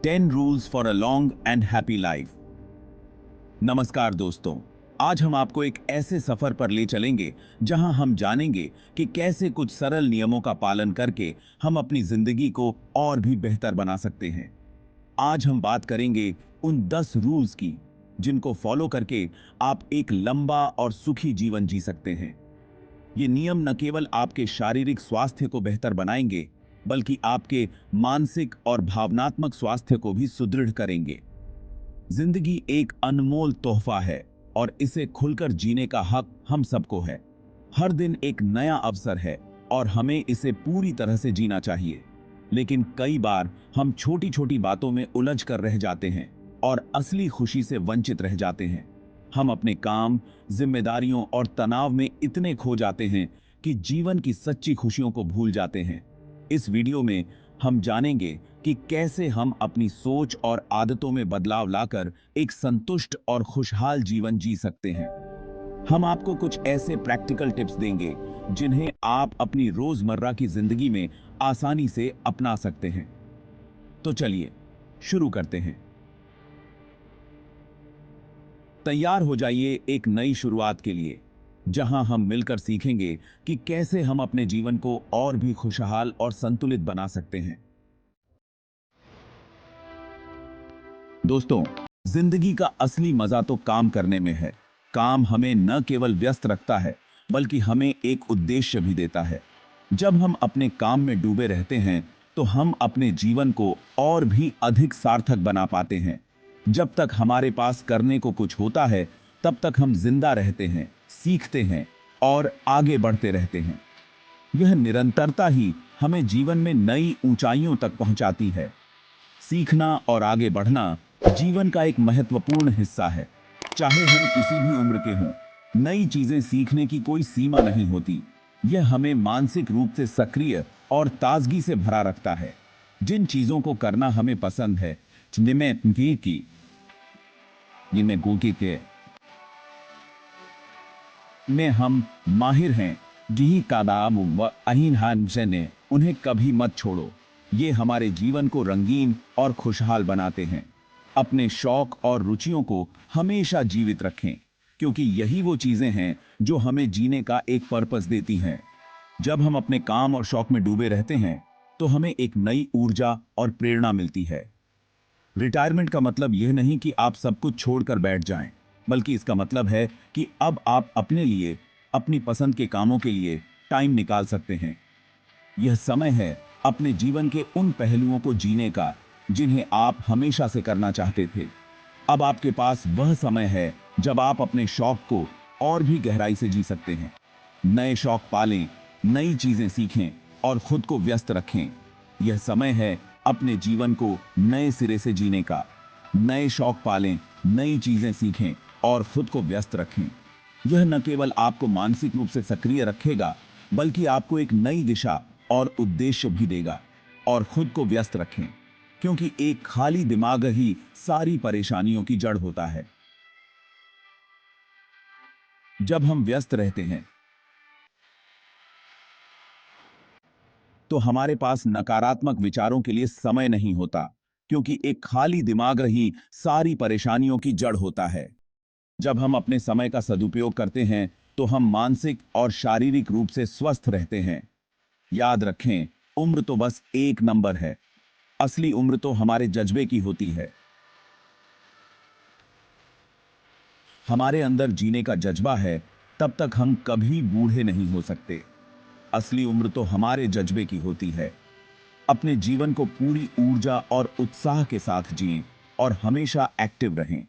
10 rules for a long and happy life. नमस्कार दोस्तों, आज हम आपको एक ऐसे सफर पर ले चलेंगे जहां हम जानेंगे कि कैसे कुछ सरल नियमों का पालन करके हम अपनी जिंदगी को और भी बेहतर बना सकते हैं। आज हम बात करेंगे उन 10 रूल्स की जिनको फॉलो करके आप एक लंबा और सुखी जीवन जी सकते हैं। ये नियम न केवल आपके शारीरिक स्वास्थ्य को बेहतर बनाएंगे, बल्कि आपके मानसिक और भावनात्मक स्वास्थ्य को भी सुदृढ़ करेंगे। जिंदगी एक अनमोल तोहफा है और इसे खुलकर जीने का हक हम सबको है। हर दिन एक नया अवसर है और हमें इसे पूरी तरह से जीना चाहिए। लेकिन कई बार हम छोटी छोटी बातों में उलझ कर रह जाते हैं और असली खुशी से वंचित रह जाते हैं। हम अपने काम, जिम्मेदारियों और तनाव में इतने खो जाते हैं कि जीवन की सच्ची खुशियों को भूल जाते हैं। इस वीडियो में हम जानेंगे कि कैसे हम अपनी सोच और आदतों में बदलाव लाकर एक संतुष्ट और खुशहाल जीवन जी सकते हैं। हम आपको कुछ ऐसे प्रैक्टिकल टिप्स देंगे जिन्हें आप अपनी रोजमर्रा की जिंदगी में आसानी से अपना सकते हैं। तो चलिए शुरू करते हैं। तैयार हो जाइए एक नई शुरुआत के लिए, जहां हम मिलकर सीखेंगे कि कैसे हम अपने जीवन को और भी खुशहाल और संतुलित बना सकते हैं। दोस्तों, जिंदगी का असली मजा तो काम करने में है। काम हमें न केवल व्यस्त रखता है, बल्कि हमें एक उद्देश्य भी देता है। जब हम अपने काम में डूबे रहते हैं, तो हम अपने जीवन को और भी अधिक सार्थक बना पाते हैं। जब तक हमारे पास करने को कुछ होता है, तब तक हम जिंदा रहते हैं, सीखते हैं और आगे बढ़ते रहते हैं। यह निरंतरता ही हमें जीवन में नई ऊंचाइयों तक पहुंचाती है। सीखना और आगे बढ़ना जीवन का एक महत्वपूर्ण हिस्सा है। चाहे हम किसी भी उम्र के हों, नई चीजें सीखने की कोई सीमा नहीं होती। यह हमें मानसिक रूप से सक्रिय और ताजगी से भरा रखता है। जिन चीजों को करना हमें पसंद है, जिनमें गोकी के में हम माहिर हैं, यही कादाम व अहीन हान ने उन्हें कभी मत छोड़ो। ये हमारे जीवन को रंगीन और खुशहाल बनाते हैं। अपने शौक और रुचियों को हमेशा जीवित रखें, क्योंकि यही वो चीजें हैं जो हमें जीने का एक पर्पस देती हैं। जब हम अपने काम और शौक में डूबे रहते हैं, तो हमें एक नई ऊर्जा और प्रेरणा मिलती है। रिटायरमेंट का मतलब यह नहीं कि आप सब कुछ छोड़कर बैठ जाएं, बल्कि इसका मतलब है कि अब आप अपने लिए, अपनी पसंद के कामों के लिए टाइम निकाल सकते हैं। यह समय है अपने जीवन के उन पहलुओं को जीने का जिन्हें आप हमेशा से करना चाहते थे। अब आपके पास वह समय है जब आप अपने शौक को और भी गहराई से जी सकते हैं। नए शौक पालें, नई चीजें सीखें और खुद को व्यस्त रखें। यह समय है अपने जीवन को नए सिरे से जीने का। नए शौक पालें, नई चीजें सीखें और खुद को व्यस्त रखें। यह न केवल आपको मानसिक रूप से सक्रिय रखेगा, बल्कि आपको एक नई दिशा और उद्देश्य भी देगा। और खुद को व्यस्त रखें, क्योंकि एक खाली दिमाग ही सारी परेशानियों की जड़ होता है। जब हम व्यस्त रहते हैं, तो हमारे पास नकारात्मक विचारों के लिए समय नहीं होता, क्योंकि एक खाली दिमाग ही सारी परेशानियों की जड़ होता है। जब हम अपने समय का सदुपयोग करते हैं, तो हम मानसिक और शारीरिक रूप से स्वस्थ रहते हैं। याद रखें, उम्र तो बस एक नंबर है। असली उम्र तो हमारे जज्बे की होती है। हमारे अंदर जीने का जज्बा है, तब तक हम कभी बूढ़े नहीं हो सकते। असली उम्र तो हमारे जज्बे की होती है। अपने जीवन को पूरी ऊर्जा और उत्साह के साथ जिएं और हमेशा एक्टिव रहें।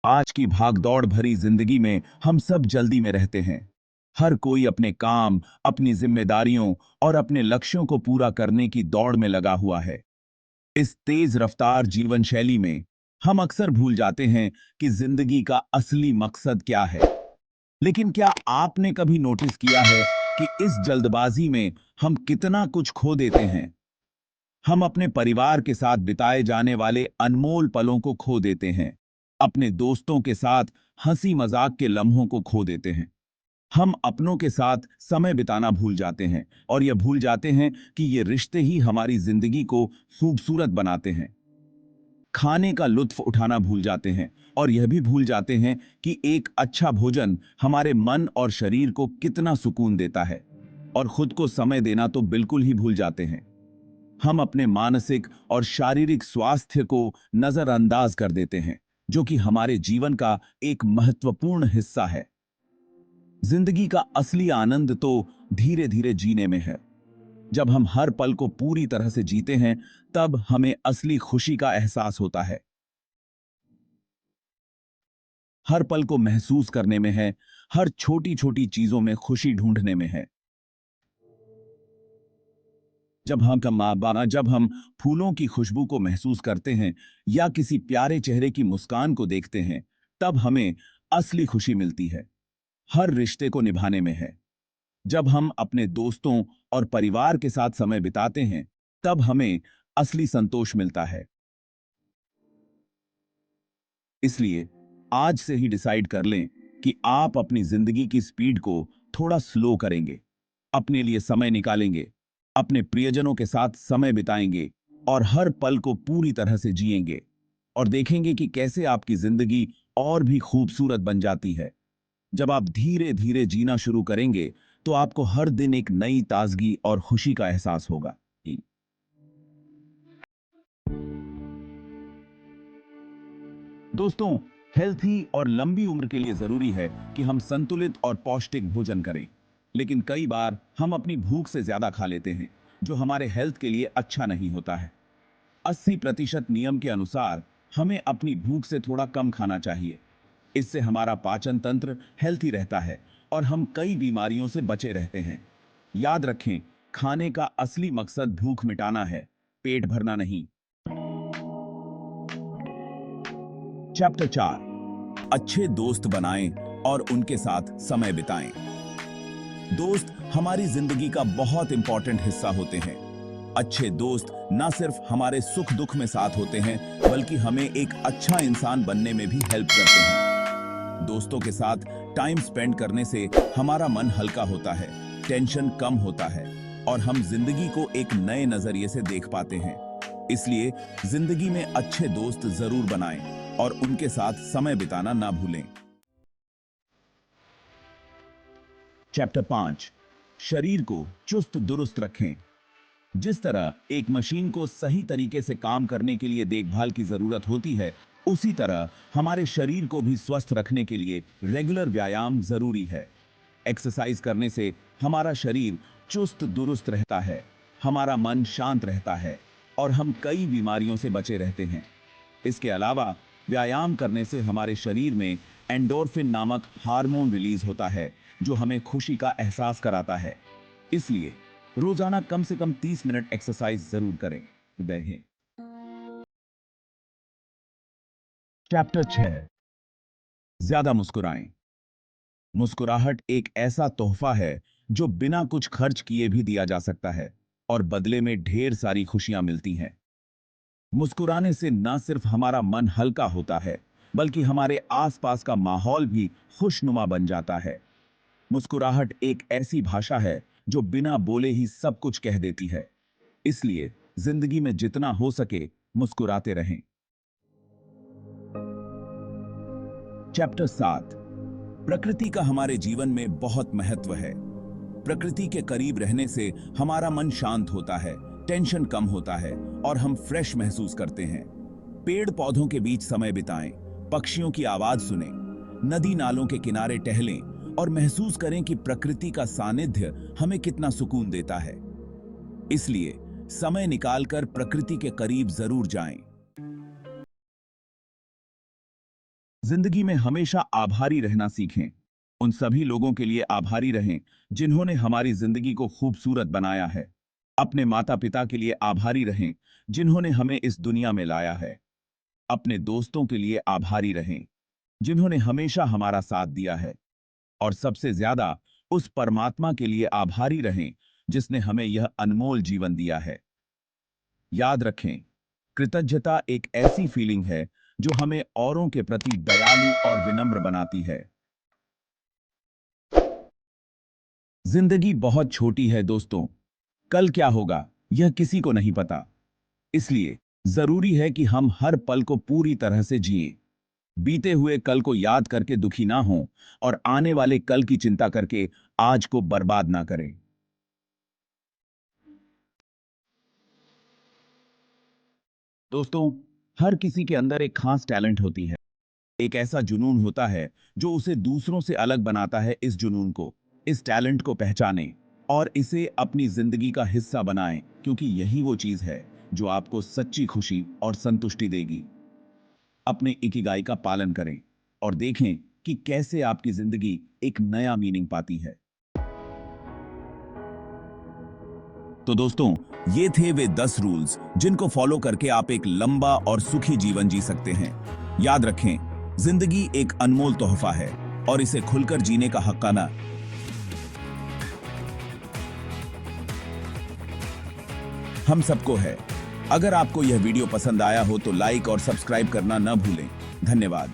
आज की भागदौड़ भरी जिंदगी में हम सब जल्दी में रहते हैं। हर कोई अपने काम, अपनी जिम्मेदारियों और अपने लक्ष्यों को पूरा करने की दौड़ में लगा हुआ है। इस तेज रफ्तार जीवन शैली में हम अक्सर भूल जाते हैं कि जिंदगी का असली मकसद क्या है। लेकिन क्या आपने कभी नोटिस किया है कि इस जल्दबाजी में हम कितना कुछ खो देते हैं? हम अपने परिवार के साथ बिताए जाने वाले अनमोल पलों को खो देते हैं। अपने दोस्तों के साथ हंसी मजाक के लम्हों को खो देते हैं। हम अपनों के साथ समय बिताना भूल जाते हैं और यह भूल जाते हैं कि ये रिश्ते ही हमारी जिंदगी को खूबसूरत बनाते हैं। खाने का लुत्फ उठाना भूल जाते हैं और यह भी भूल जाते हैं कि एक अच्छा भोजन हमारे मन और शरीर को कितना सुकून देता है। और खुद को समय देना तो बिल्कुल ही भूल जाते हैं। हम अपने मानसिक और शारीरिक स्वास्थ्य को नजरअंदाज कर देते हैं, जो कि हमारे जीवन का एक महत्वपूर्ण हिस्सा है। जिंदगी का असली आनंद तो धीरे धीरे जीने में है। जब हम हर पल को पूरी तरह से जीते हैं, तब हमें असली खुशी का एहसास होता है। हर पल को महसूस करने में है, हर छोटी छोटी चीजों में खुशी ढूंढने में है। जब हम फूलों की खुशबू को महसूस करते हैं या किसी प्यारे चेहरे की मुस्कान को देखते हैं, तब हमें असली खुशी मिलती है। हर रिश्ते को निभाने में है। जब हम अपने दोस्तों और परिवार के साथ समय बिताते हैं, तब हमें असली संतोष मिलता है। इसलिए आज से ही डिसाइड कर लें कि आप अपनी जिंदगी की स्पीड को थोड़ा स्लो करेंगे, अपने लिए समय निकालेंगे, अपने प्रियजनों के साथ समय बिताएंगे और हर पल को पूरी तरह से जिएंगे और देखेंगे कि कैसे आपकी जिंदगी और भी खूबसूरत बन जाती है। जब आप धीरे धीरे जीना शुरू करेंगे, तो आपको हर दिन एक नई ताजगी और खुशी का एहसास होगा। दोस्तों, हेल्थी और लंबी उम्र के लिए जरूरी है कि हम संतुलित और पौष्टिक भोजन करें। लेकिन कई बार हम अपनी भूख से ज्यादा खा लेते हैं, जो हमारे हेल्थ के लिए अच्छा नहीं होता है। 80% नियम के अनुसार हमें अपनी भूख से थोड़ा कम खाना चाहिए। इससे हमारा पाचन तंत्र हेल्थी रहता है और हम कई बीमारियों से बचे रहते हैं। याद रखें, खाने का असली मकसद भूख मिटाना है, पेट भरना नहीं। चैप्टर 4, अच्छे दोस्त बनाएं और उनके साथ समय बिताएं। दोस्त हमारी जिंदगी का बहुत इंपॉर्टेंट हिस्सा होते हैं। अच्छे दोस्त न सिर्फ हमारे सुख दुख में साथ होते हैं, बल्कि हमें एक अच्छा इंसान बनने में भी हेल्प करते हैं। दोस्तों के साथ टाइम स्पेंड करने से हमारा मन हल्का होता है, टेंशन कम होता है और हम जिंदगी को एक नए नजरिए से देख पाते हैं। इसलिए जिंदगी में अच्छे दोस्त जरूर बनाएं और उनके साथ समय बिताना ना भूलें। चैप्टर 5, शरीर को चुस्त दुरुस्त रखें। जिस तरह एक मशीन को सही तरीके से काम करने के लिए देखभाल की जरूरत होती है, उसी तरह हमारे शरीर को भी स्वस्थ रखने के लिए रेगुलर व्यायाम जरूरी है। एक्सरसाइज करने से हमारा शरीर चुस्त दुरुस्त रहता है, हमारा मन शांत रहता है और हम कई बीमारियों से बचे रहते हैं। इसके अलावा व्यायाम करने से हमारे शरीर में एंडोर्फिन नामक हार्मोन रिलीज होता है, जो हमें खुशी का एहसास कराता है। इसलिए रोजाना कम से कम 30 मिनट एक्सरसाइज जरूर करें। वह चैप्टर 6, ज्यादा मुस्कुराएं। मुस्कुराहट एक ऐसा तोहफा है जो बिना कुछ खर्च किए भी दिया जा सकता है और बदले में ढेर सारी खुशियां मिलती हैं। मुस्कुराने से न सिर्फ हमारा मन हल्का होता है, बल्कि हमारे आसपास का माहौल भी खुशनुमा बन जाता है। मुस्कुराहट एक ऐसी भाषा है जो बिना बोले ही सब कुछ कह देती है। इसलिए जिंदगी में जितना हो सके मुस्कुराते रहें। चैप्टर 7, प्रकृति का हमारे जीवन में बहुत महत्व है। प्रकृति के करीब रहने से हमारा मन शांत होता है, टेंशन कम होता है और हम फ्रेश महसूस करते हैं। पेड़ पौधों के बीच समय बिताएं, पक्षियों की आवाज सुनें, नदी नालों के किनारे टहलें और महसूस करें कि प्रकृति का सानिध्य हमें कितना सुकून देता है। इसलिए समय निकालकर प्रकृति के करीब जरूर जाएं। जिंदगी में हमेशा आभारी रहना सीखें। उन सभी लोगों के लिए आभारी रहें जिन्होंने हमारी जिंदगी को खूबसूरत बनाया है। अपने माता पिता के लिए आभारी रहें जिन्होंने हमें इस दुनिया में लाया है। अपने दोस्तों के लिए आभारी रहें जिन्होंने हमेशा हमारा साथ दिया है। और सबसे ज्यादा उस परमात्मा के लिए आभारी रहें जिसने हमें यह अनमोल जीवन दिया है। याद रखें, कृतज्ञता एक ऐसी फीलिंग है जो हमें औरों के प्रति दयालु और विनम्र बनाती है। जिंदगी बहुत छोटी है दोस्तों। कल क्या होगा यह किसी को नहीं पता। इसलिए जरूरी है कि हम हर पल को पूरी तरह से जिएं। बीते हुए कल को याद करके दुखी ना हों और आने वाले कल की चिंता करके आज को बर्बाद ना करें। दोस्तों, हर किसी के अंदर एक खास टैलेंट होती है। एक ऐसा जुनून होता है जो उसे दूसरों से अलग बनाता है। इस जुनून को, इस टैलेंट को पहचानें और इसे अपनी जिंदगी का हिस्सा बनाएं, क्योंकि यही वो चीज है जो आपको सच्ची खुशी और संतुष्टि देगी। अपने इकिगाई का पालन करें और देखें कि कैसे आपकी जिंदगी एक नया मीनिंग पाती है। तो दोस्तों, ये थे वे 10 रूल्स जिनको फॉलो करके आप एक लंबा और सुखी जीवन जी सकते हैं। याद रखें, जिंदगी एक अनमोल तोहफा है और इसे खुलकर जीने का हक्काना हम सबको है। अगर आपको यह वीडियो पसंद आया हो तो लाइक और सब्सक्राइब करना न भूलें। धन्यवाद।